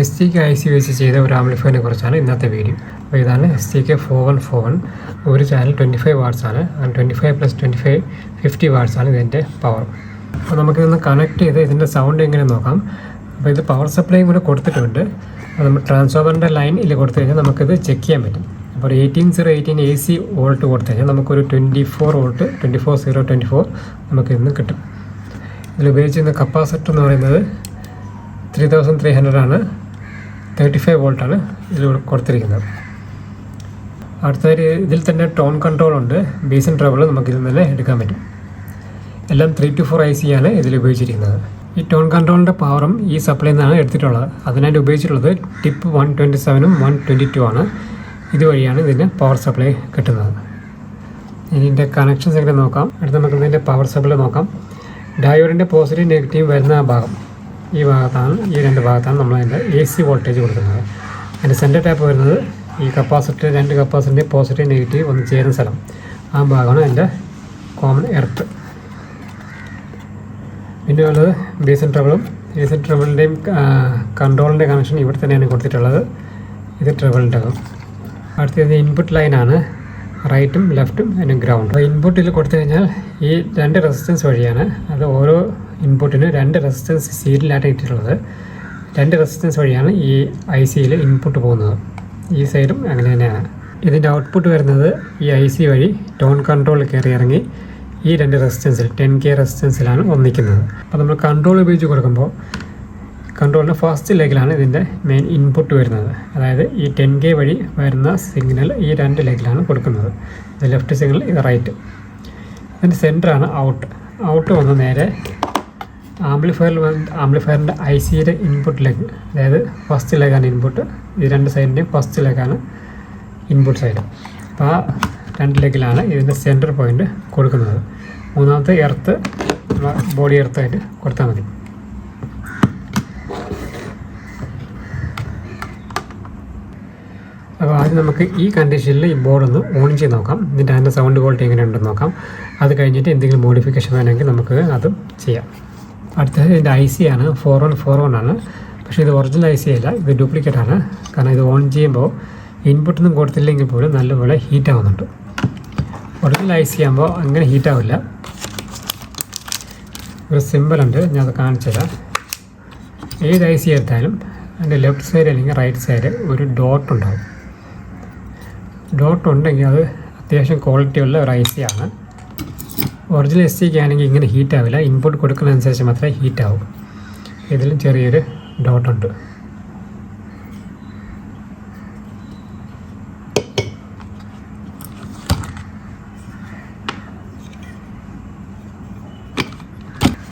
STK IC വെച്ച് ചെയ്ത ഒരു ആംപ്ലിഫയറിനെ കുറിച്ചാണ് ഇന്നത്തെ വീഡിയോ. അപ്പോൾ ഇതാണ് STK 4141. ഒരു ചാനൽ 25 വാട്ട്സ് ആണ്. 25 + 25 50 വാട്ട്സ് ആണ് ഇതിൻ്റെ പവർ. അപ്പോൾ നമുക്കിതൊന്ന് കണക്ട് ചെയ്ത് ഇതിൻ്റെ സൗണ്ട് എങ്ങനെ നോക്കാം. അപ്പോൾ ഇത് പവർ സപ്ലൈയും കൂടെ കൊടുത്തിട്ടുണ്ട്. അപ്പോൾ നമ്മൾ ട്രാൻസ്ഫോമറിൻ്റെ ലൈൻ ഇതിൽ കൊടുത്തു കഴിഞ്ഞാൽ നമുക്കിത് ചെക്ക് ചെയ്യാൻ പറ്റും. അപ്പോൾ 18018 AC വോൾട്ട് കൊടുത്തു കഴിഞ്ഞാൽ നമുക്കൊരു 24 വോൾട്ട് 24 നമുക്കിന്ന് കിട്ടും. ഇതിൽ ഉപയോഗിച്ചിരുന്ന കപ്പാസിറ്റർ എന്ന് പറയുന്നത് 3300 ആണ്. 35 വോൾട്ടാണ് ഇതിൽ കൊടുത്തിരിക്കുന്നത്. അടുത്തത് ഇതിൽ തന്നെ ടോൺ കൺട്രോൾ ഉണ്ട്. ബേസും ട്രബിളും നമുക്കിതിൽ തന്നെ എടുക്കാൻ പറ്റും. എല്ലാം 3 to 4 IC ആണ് ഇതിൽ ഉപയോഗിച്ചിരിക്കുന്നത്. ഈ ടോൺ കൺട്രോളിൻ്റെ പവറും ഈ സപ്ലൈയിൽ നിന്നാണ് എടുത്തിട്ടുള്ളത്. അതിനായിട്ട് ഉപയോഗിച്ചിട്ടുള്ളത് ടിപ്പ് 127ഉം 122 ആണ്. ഇതുവഴിയാണ് ഇതിൻ്റെ പവർ സപ്ലൈ കിട്ടുന്നത്. ഇതിൻ്റെ കണക്ഷൻസ് എങ്ങനെ നോക്കാം. അടുത്ത് നമുക്ക് ഇതിൻ്റെ പവർ സപ്ലൈ നോക്കാം. ഡയോഡിൻ്റെ പോസിറ്റീവ് നെഗറ്റീവ് വരുന്ന ഭാഗം ഈ രണ്ട് ഭാഗത്താണ് നമ്മൾ അതിൻ്റെ AC വോൾട്ടേജ് കൊടുക്കുന്നത്. അതിൻ്റെ സെൻറ്റർ ടാപ്പ് വരുന്നത് ഈ കപ്പാസിറ്റർ, രണ്ട് കപ്പാസിറ്ററിൻ്റെ പോസിറ്റീവ് നെഗറ്റീവ് ഒന്ന് ചേരുന്ന സ്ഥലം, ആ ഭാഗമാണ് അതിൻ്റെ കോമൺ എർത്ത്. പിന്നെ ഉള്ളത് ബേസും ട്രബിളിൻ്റെയും കൺട്രോളിൻ്റെ കണക്ഷൻ ഇവിടെ തന്നെയാണ് കൊടുത്തിട്ടുള്ളത്. ഇത് ട്രബിളിൻ്റെ. അടുത്തത് ഇൻപുട്ട് ലൈനാണ്. റൈറ്റും ലെഫ്റ്റും അതിന് ഗ്രൗണ്ട്. അപ്പോൾ ഇൻപുട്ടിൽ കൊടുത്തു കഴിഞ്ഞാൽ ഈ രണ്ട് റെസിസ്റ്റൻസ് വഴിയാണ്. അത് ഓരോ ഇൻപുട്ടിന് 2 റെസിസ്റ്റൻസ് സീരിയലായിട്ട് ഇട്ടിട്ടുള്ളത്. 2 റെസിസ്റ്റൻസ് വഴിയാണ് ഈ ICയിൽ ഇൻപുട്ട് പോകുന്നത്. ഈ സൈഡും അങ്ങനെ തന്നെയാണ്. ഇതിൻ്റെ ഔട്ട്പുട്ട് വരുന്നത് ഈ IC വഴി ടോൺ കൺട്രോൾ കയറി ഇറങ്ങി ഈ 2 റെസിസ്റ്റൻസിൽ 10K റെസിസ്റ്റൻസിലാണ് ഒന്നിക്കുന്നത്. അപ്പോൾ നമ്മൾ കൺട്രോൾ ഉപയോഗിച്ച് കൊടുക്കുമ്പോൾ കൺട്രോളിൻ്റെ ഫസ്റ്റ് ലെഗിലാണ് ഇതിൻ്റെ മെയിൻ ഇൻപുട്ട് വരുന്നത്. അതായത് ഈ 10K വഴി വരുന്ന സിഗ്നൽ ഈ 2 ലെഗിലാണ് കൊടുക്കുന്നത്. ഇത് ലെഫ്റ്റ് സിഗ്നൽ, ഇത് റൈറ്റ്. ഇതിൻ്റെ സെൻറ്ററാണ് ഔട്ട് വന്ന് നേരെ ആംപ്ലിഫയറിൻ്റെ ICയുടെ ഇൻപുട്ട് ലെഗ്, അതായത് ഫസ്റ്റ് ലെഗാണ് ഇൻപുട്ട്. ഈ 2 സൈഡിൻ്റെയും ഫസ്റ്റ് ലെഗാണ് ഇൻപുട്ട് സൈഡ്. അപ്പോൾ ആ 2 ലെഗിലാണ് ഇതിൻ്റെ സെൻറ്റർ പോയിൻ്റ് കൊടുക്കുന്നത്. മൂന്നാമത്തെ എർത്ത് ബോഡി എർത്തായിട്ട് കൊടുത്താൽ മതി. അപ്പോൾ ആദ്യം നമുക്ക് ഈ കണ്ടീഷനിൽ ഈ ബോർഡൊന്ന് ഓൺ ചെയ്ത് നോക്കാം. എന്നിട്ട് അതിൻ്റെ സൗണ്ട് ക്വാളിറ്റി എങ്ങനെയുണ്ടെന്ന് നോക്കാം. അത് കഴിഞ്ഞിട്ട് എന്തെങ്കിലും മോഡിഫിക്കേഷൻ വേണമെങ്കിൽ നമുക്ക് അതും ചെയ്യാം. അടുത്തത് ഇതിൻ്റെ IC ആണ്. 4141 ആണ്. പക്ഷേ ഇത് ഒറിജിനൽ IC അല്ല, ഇത് ഡ്യൂപ്ലിക്കേറ്റ് ആണ്. കാരണം ഇത് ഓൺ ചെയ്യുമ്പോൾ ഇൻപുട്ടൊന്നും കൊടുത്തില്ലെങ്കിൽ പോലും നല്ലപോലെ ഹീറ്റ് ആവുന്നുണ്ട്. ഒറിജിനൽ IC ആകുമ്പോൾ അങ്ങനെ ഹീറ്റാവില്ല. ഒരു സിമ്പിളുണ്ട്, ഞാൻ അത് കാണിച്ചു തരാം. ഏത് IC എടുത്താലും അതിൻ്റെ ലെഫ്റ്റ് സൈഡ് അല്ലെങ്കിൽ റൈറ്റ് സൈഡ് ഒരു ഡോട്ട് ഉണ്ടാകും. ഡോട്ട് ഉണ്ടെങ്കിൽ അത് അത്യാവശ്യം ക്വാളിറ്റിയുള്ള ഒരു IC ആണ്. ഒറിജിനൽ STK ആണെങ്കിൽ ഇങ്ങനെ ഹീറ്റ് ആവില്ല. ഇൻപുട്ട് കൊടുക്കുന്നതനുസരിച്ച് മാത്രമേ ഹീറ്റ് ആവും. ഇതിലും ചെറിയൊരു ഡോട്ടുണ്ട്.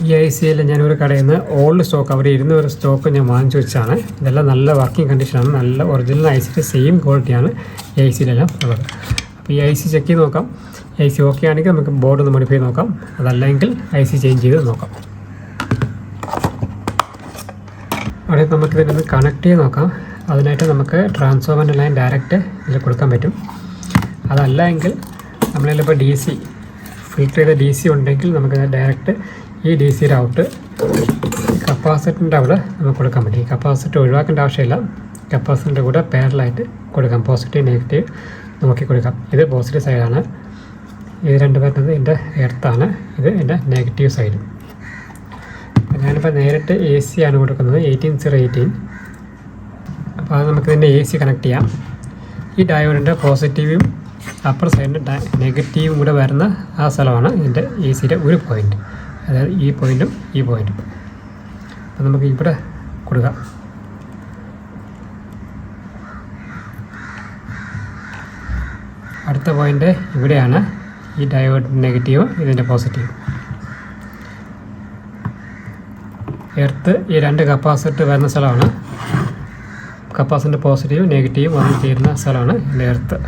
ഈ ICയിൽ ഞാനൊരു കടയിൽ നിന്ന് ഓൾഡ് സ്റ്റോക്ക്, അവർ ഇരുന്ന ഒരു സ്റ്റോക്ക് ഞാൻ വാങ്ങിച്ചു വെച്ചാണ്. ഇതെല്ലാം നല്ല വർക്കിംഗ് കണ്ടീഷനാണ്. നല്ല ഒറിജിനൽ ICയുടെ സെയിം ക്വാളിറ്റിയാണ് ഈ ICയിലെല്ലാം ഉള്ളത്. അപ്പോൾ ഈ IC ചെക്ക് ചെയ്ത് നോക്കാം. IC ഓക്കെ ആണെങ്കിൽ നമുക്ക് ബോർഡ് ഒന്ന് മോഡിഫൈ ചെയ്ത് നോക്കാം. അതല്ലെങ്കിൽ IC ചേഞ്ച് ചെയ്ത് നോക്കാം. അവിടെ നമുക്ക് ഇതിനൊന്ന് കണക്ട് ചെയ്ത് നോക്കാം. അതിനായിട്ട് നമുക്ക് ട്രാൻസ്ഫോമറിൻ്റെ ലൈൻ ഡയറക്റ്റ് ഇതിൽ കൊടുക്കാൻ പറ്റും. അതല്ല എങ്കിൽ നമ്മളിപ്പോൾ DC ഫിൽറ്റർ ചെയ്ത DC ഉണ്ടെങ്കിൽ നമുക്ക് ഡയറക്റ്റ് ഈ DCയുടെ ഔട്ട് കപ്പാസിറ്ററിൻ്റെ അവിടെ നമുക്ക് കൊടുക്കാൻ പറ്റും. ഈ കപ്പാസിറ്റർ ഒഴിവാക്കേണ്ട ആവശ്യമില്ല. കപ്പാസിറ്ററിൻ്റെ കൂടെ പാരലായിട്ട് കൊടുക്കാം. പോസിറ്റീവ് നെഗറ്റീവ് നോക്കി കൊടുക്കാം. ഇത് പോസിറ്റീവ് സൈഡാണ്. ഇത് 2 വരുന്നത് എൻ്റെ എർത്താണ്. ഇത് എൻ്റെ നെഗറ്റീവ് സൈഡ്. ഞാനിപ്പോൾ നേരിട്ട് AC ആണ് കൊടുക്കുന്നത്, 18018. അപ്പോൾ അത് നമുക്ക് ഇതിൻ്റെ AC കണക്ട് ചെയ്യാം. ഈ ഡയോഡിൻ്റെ പോസിറ്റീവും അപ്പർ സൈഡിൻ്റെ നെഗറ്റീവും കൂടെ വരുന്ന ആ സ്ഥലമാണ് ഇതിൻ്റെ ACയുടെ ഒരു പോയിൻ്റ്. അതായത് ഈ പോയിൻറ്റും ഈ പോയിൻറ്റും. അപ്പോൾ നമുക്ക് ഇവിടെ കൊടുക്കാം. അടുത്ത പോയിൻ്റ് ഇവിടെയാണ്. ഈ ഡയോഡ് നെഗറ്റീവ്, ഇതിൻ്റെ പോസിറ്റീവ്. എർത്ത് ഈ 2 കപ്പാസിറ്റർ വരുന്ന സ്ഥലമാണ്. കപ്പാസിറ്റർ പോസിറ്റീവ് നെഗറ്റീവ് വന്ന് ചേരുന്ന സ്ഥലമാണ് ഇതിൻ്റെ എർത്ത്.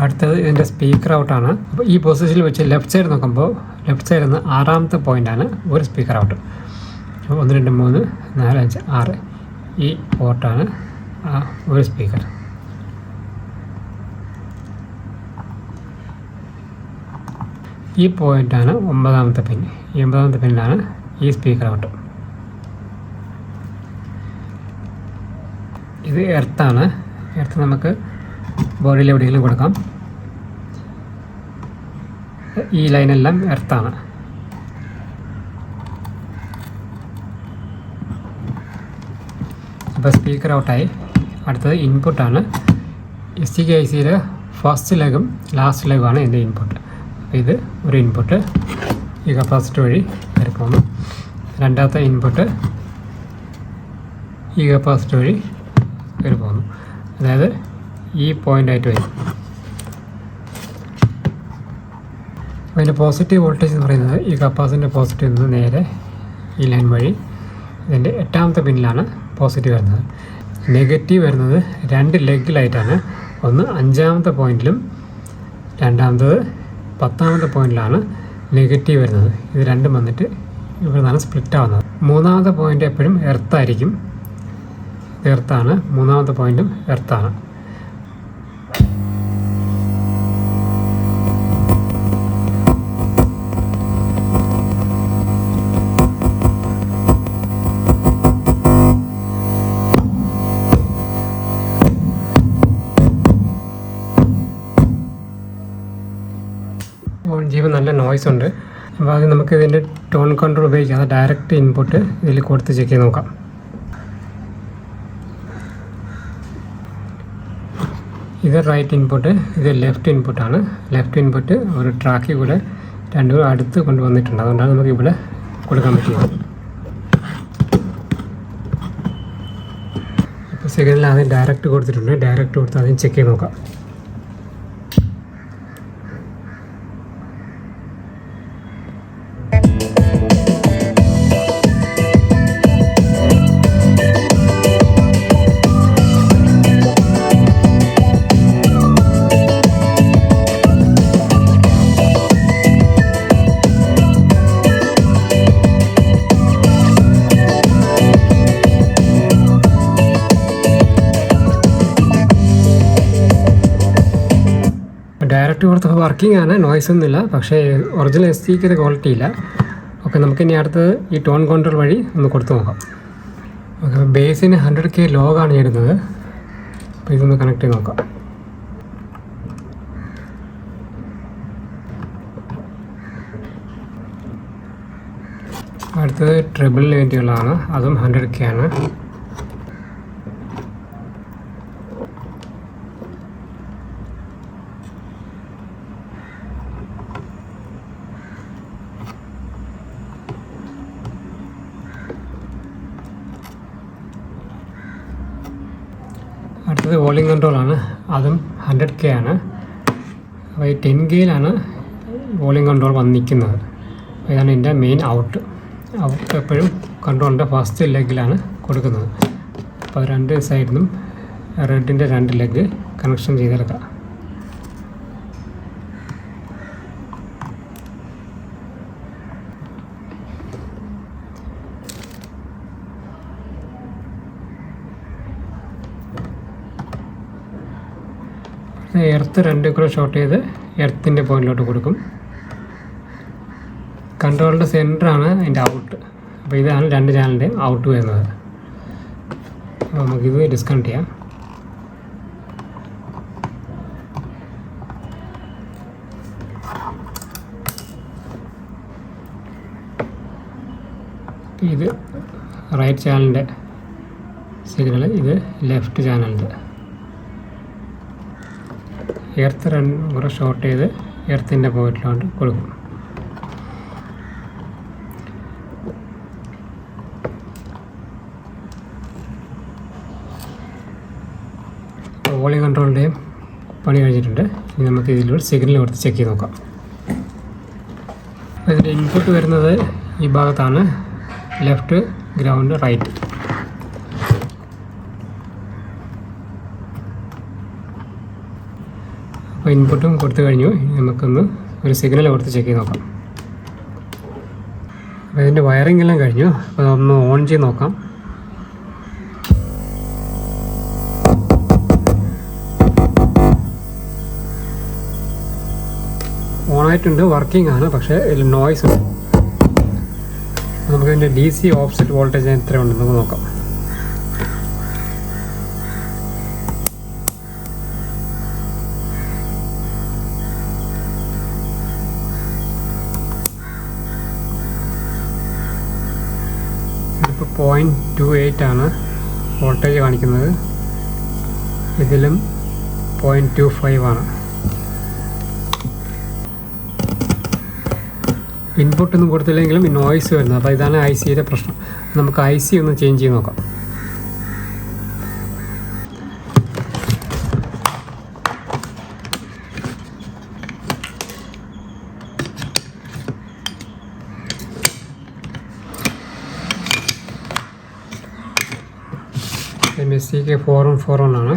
അടുത്തത് ഇതിൻ്റെ സ്പീക്കർ ഔട്ടാണ്. അപ്പോൾ ഈ പൊസിഷനിൽ വെച്ച് ലെഫ്റ്റ് സൈഡ് നോക്കുമ്പോൾ ലെഫ്റ്റ് സൈഡിൽ നിന്ന് 6ാമത്തെ പോയിൻ്റാണ് ഒരു സ്പീക്കർ ഔട്ട്. അപ്പോൾ 1 2 3 4 5 6 ഈ പോർട്ടാണ് ഒരു സ്പീക്കർ. ഈ പോയിൻ്റാണ് 9ാമത്തെ പിൻ. ഈ 9ാമത്തെ പിന്നിലാണ് ഈ സ്പീക്കർ ഔട്ട്. ഇത് എർത്താണ്. എർത്ത് നമുക്ക് ബോഡിയിൽ എവിടെയെങ്കിലും കൊടുക്കാം. ഈ ലൈനെല്ലാം എർത്താണ്. അപ്പോൾ സ്പീക്കർ ഔട്ടായി. അടുത്തത് ഇൻപുട്ടാണ്. STK-ICയുടെ ഫസ്റ്റ് ലെഗും ലാസ്റ്റ് ലെഗുമാണ് എൻ്റെ ഇൻപുട്ട്. അപ്പോൾ ഇത് ഒരു ഇൻപുട്ട് ഈ കപ്പാസിറ്റർ വഴി കയറി പോകുന്നു. രണ്ടാമത്തെ ഇൻപുട്ട് ഈ കപ്പാസിറ്റർ വഴി കയറി പോകുന്നു. അതായത് ഈ പോയിൻ്റായിട്ട് വരും. അപ്പോൾ അതിൻ്റെ പോസിറ്റീവ് വോൾട്ടേജ് എന്ന് പറയുന്നത് ഈ കപ്പാസിറ്ററിൻ്റെ പോസിറ്റീവ് നിന്ന് നേരെ ഈ ലൈൻ വഴി ഇതിൻ്റെ 8ാമത്തെ പിന്നിലാണ് പോസിറ്റീവ് വരുന്നത്. നെഗറ്റീവ് വരുന്നത് 2 ലെഗിലായിട്ടാണ്. ഒന്ന് 5ാമത്തെ പോയിന്റിലും രണ്ടാമത്തത് 10ാമത്തെ പോയിന്റിലാണ് നെഗറ്റീവ് വരുന്നത്. ഇത് രണ്ടും വന്നിട്ട് ഇവിടെ നിന്നാണ് സ്പ്ലിറ്റ് ആവുന്നത്. 3ാമത്തെ പോയിന്റ് എപ്പോഴും എർത്തായിരിക്കും. ഇത് എർത്താണ്. 3ാമത്തെ പോയിന്റും എർത്താണ്. ഓൺ ചെയ്യുമ്പോൾ നല്ല നോയ്സ് ഉണ്ട്. അപ്പോൾ അത് നമുക്ക് ഇതിൻ്റെ ടോൺ കൺട്രോൾ ഉപയോഗിക്കാതെ ഡയറക്റ്റ് ഇൻപുട്ട് ഇതിൽ കൊടുത്ത് ചെക്ക് ചെയ്ത് നോക്കാം. ഇത് റൈറ്റ് ഇൻപുട്ട്, ഇത് ലെഫ്റ്റ് ഇൻപുട്ടാണ്. ലെഫ്റ്റ് ഇൻപുട്ട് ഒരു ട്രാക്കിൽ കൂടെ രണ്ടും അടുത്ത് കൊണ്ടുവന്നിട്ടുണ്ട്. അതുകൊണ്ടാണ് നമുക്ക് ഇവിടെ കൊടുക്കാൻ പറ്റിയത്. ഇപ്പോൾ സിഗ്നൽ ആദ്യം ഡയറക്റ്റ് കൊടുത്തിട്ടുണ്ട്. ഡയറക്റ്റ് കൊടുത്ത് ആദ്യം ചെക്ക് ചെയ്ത് നോക്കാം. ഡയറക്റ്റ് കൊടുത്തപ്പോൾ വർക്കിംഗ് ആണ്, നോയ്സ് ഒന്നുമില്ല. പക്ഷേ ഒറിജിനൽ STK ക്വാളിറ്റി ഇല്ല. ഓക്കെ, നമുക്കിനി അടുത്തത് ഈ ടോൺ കൺട്രോൾ വഴി ഒന്ന് കൊടുത്തു നോക്കാം. ഓക്കെ, ബേസിന് 100K ലോഗാണ് ഇടുന്നത്. അപ്പോൾ ഇതൊന്ന് കണക്ട് ചെയ്ത് നോക്കാം. അടുത്തത് ട്രിബിളിന് വേണ്ടിയുള്ളതാണ്. അതും 100K ആണ്. അടുത്തത് വോളിയം കൺട്രോളാണ്. അതും 100K ആണ്. അപ്പോൾ ഈ 10Kയിലാണ് വോളിയം കൺട്രോൾ വന്നിരിക്കുന്നത്. ഇതാണ് എൻ്റെ മെയിൻ ഔട്ട്. എപ്പോഴും കൺട്രോളിൻ്റെ ഫസ്റ്റ് ലെഗിലാണ് കൊടുക്കുന്നത്. അപ്പോൾ 2 സൈഡിൽ നിന്നും റെഡിൻ്റെ 2 ലെഗ് കണക്ഷൻ ചെയ്തെടുക്കാം. എർത്ത് 2 കൂടെ ഷോർട്ട് ചെയ്ത് എർത്തിൻ്റെ പോയിന്റിലോട്ട് കൊടുക്കും. കൺട്രോളിൻ്റെ സെൻറ്ററാണ് അതിൻ്റെ ഔട്ട്. അപ്പോൾ ഇതാണ് 2 ചാനലിൻ്റെയും ഔട്ട് വരുന്നത്. അപ്പോൾ നമുക്കിത് ഡിസ്കണക്ട് ചെയ്യാം. ഇത് റൈറ്റ് ചാനലിൻ്റെ സിഗ്നൽ, ഇത് ലെഫ്റ്റ് ചാനലിൻ്റെ. എർത്ത് 2 കൂടെ ഷോർട്ട് ചെയ്ത് എർത്തിൻ്റെ പോയിന്റിലോട്ട് കൊടുക്കും. വോളിയം കൺട്രോളിൻ്റെയും പണി കഴിഞ്ഞിട്ടുണ്ട്. ഇനി നമുക്ക് ഇതിലൂടെ സിഗ്നൽ കൊടുത്ത് ചെക്ക് ചെയ്ത് നോക്കാം. ഇതിൻ്റെ ഇൻപുട്ട് വരുന്നത് ഈ ഭാഗത്താണ്. Left, ground, right. അപ്പോൾ ഇൻപുട്ടും കൊടുത്തു കഴിഞ്ഞു. നമുക്കൊന്ന് ഒരു സിഗ്നൽ കൊടുത്ത് ചെക്ക് ചെയ്ത് നോക്കാം. അപ്പോൾ ഇതിൻ്റെ വയറിംഗ് എല്ലാം കഴിഞ്ഞു. അപ്പോൾ ഒന്ന് ഓൺ ചെയ്ത് നോക്കാം. ഓണായിട്ടുണ്ട്, വർക്കിംഗ് ആണ്. പക്ഷേ ഇതിൽ നോയ്സ് ഉണ്ട്. നമുക്ക് ഇതിൻ്റെ DC ഓഫ്സെറ്റ് വോൾട്ടേജ് എത്ര ഉണ്ടെന്ന് നോക്കാം. ഇതിലിപ്പോൾ 0.28 ആണ് വോൾട്ടേജ് കാണിക്കുന്നത്, ഇതിലും 0.25 ആണ്. ഇൻപുട്ടൊന്നും കൊടുത്തില്ലെങ്കിലും നോയ്സ് വരുന്നത്. അപ്പോൾ ഇതാണ് ICയുടെ പ്രശ്നം. നമുക്ക് IC ഒന്ന് ചേഞ്ച് ചെയ്ത് നോക്കാം. STK 4141 ആണ്.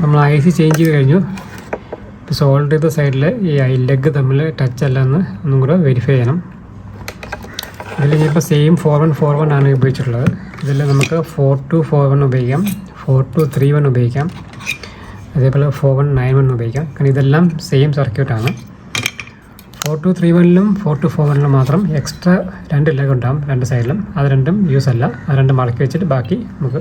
നമ്മൾ IC ചേഞ്ച് ചെയ്ത് കഴിഞ്ഞു. സോൾഡർ ചെയ്ത സൈഡിൽ ഈ ലെഗ് തമ്മിൽ ടച്ച് അല്ല എന്ന് ഒന്നും കൂടെ വെരിഫൈ ചെയ്യണം. ഇതിൽ ഇപ്പോൾ സെയിം 4141 ആണ് ഉപയോഗിച്ചിട്ടുള്ളത്. ഇതിൽ നമുക്ക് 4241 ഉപയോഗിക്കാം, 4231 ഉപയോഗിക്കാം, അതേപോലെ 4191 ഉപയോഗിക്കാം. കാരണം ഇതെല്ലാം സെയിം സർക്യൂട്ടാണ്. 4231ലും 4241ലും മാത്രം എക്സ്ട്രാ 2 ലെഗ് ഉണ്ടാകും 2 സൈഡിലും. അത് രണ്ടും യൂസ് അല്ല. അത് രണ്ടും മടക്കി വെച്ചിട്ട് ബാക്കി നമുക്ക്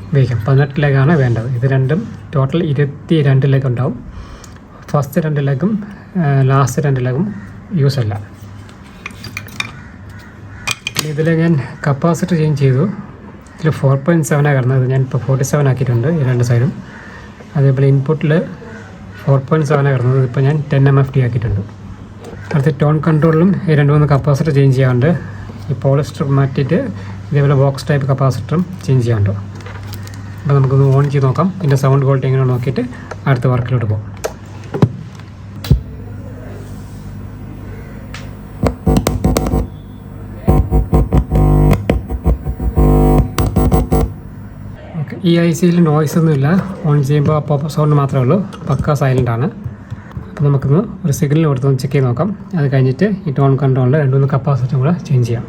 ഉപയോഗിക്കാം. 18 ലെഗാണ് വേണ്ടത്. ഇത് രണ്ടും ടോട്ടൽ 22 ലെഗ് ഉണ്ടാവും. ഫസ്റ്റ് 2 ലെഗും ലാസ്റ്റ് 2 ലെഗും യൂസ് അല്ല. ഇതിൽ ഞാൻ കപ്പാസിറ്റർ ചേഞ്ച് ചെയ്തു. ഇതിൽ 4.7 കിടന്നത് ഞാൻ ഇപ്പോൾ 47 ആക്കിയിട്ടുണ്ട് ഈ 2 സൈഡും. അതേപോലെ ഇൻപുട്ടിൽ 4.7 കിടന്നത് ഇപ്പോൾ ഞാൻ 10 MFD ആക്കിയിട്ടുണ്ട്. അടുത്ത ടോൺ കൺട്രോളിലും ഈ 2-3 കപ്പാസിറ്റർ ചേഞ്ച് ചെയ്യാറുണ്ട്. ഈ പോളിസ്റ്റർ മാറ്റിയിട്ട് ഇതേപോലെ ബോക്സ് ടൈപ്പ് കപ്പാസിറ്ററും ചേഞ്ച് ചെയ്യാറുണ്ട്. അപ്പോൾ നമുക്കൊന്ന് ഓൺ ചെയ്ത് നോക്കാം. ഇതിൻ്റെ സൗണ്ട് ക്വാളിറ്റി എങ്ങനെയാണ് നോക്കിയിട്ട് അടുത്ത വർക്കിലോട്ട് പോകും. ഈ ICയിൽ നോയ്സ് ഒന്നുമില്ല. ഓൺ ചെയ്യുമ്പോൾ അപ്പോൾ സൗണ്ട് മാത്രമേ ഉള്ളൂ. പക്ക സൈലൻ്റ് ആണ്. അപ്പോൾ നമുക്കൊന്ന് ഒരു സിഗ്നൽ കൊടുത്തൊന്ന് ചെക്ക് ചെയ്ത് നോക്കാം. അത് കഴിഞ്ഞിട്ട് ഈ ടോൺ കൺട്രോളിൽ 2-3 കപ്പാസിറ്ററും കൂടെ ചേഞ്ച് ചെയ്യാം.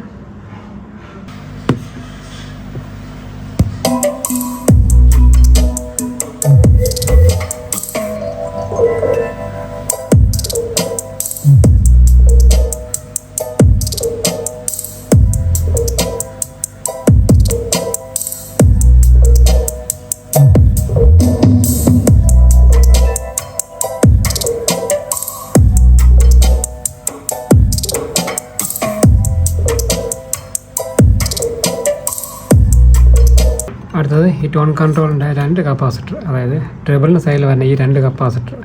അടുത്തത് ഈ ടോൺ കൺട്രോളിൻ്റെ 2 കപ്പാസിറ്റർ, അതായത് ട്രിബിളിന് സൈഡിൽ വരുന്ന ഈ 2 കപ്പാസിറ്റർ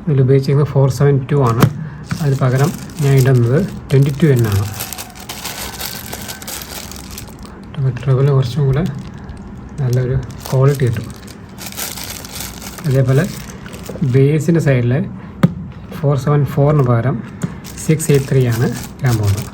ഇതിൽ ഉപയോഗിച്ചിരിക്കുന്നത് 472 ആണ്. അതിന് പകരം ഞാൻ ഇടുന്നത് 22N ആണ്. ട്രിബിൾ കുറച്ചും കൂടെ നല്ലൊരു ക്വാളിറ്റി കിട്ടും. അതേപോലെ ബേസിൻ്റെ സൈഡിൽ 474 പകരം 683 ആണ് ഞാൻ പോകുന്നത്.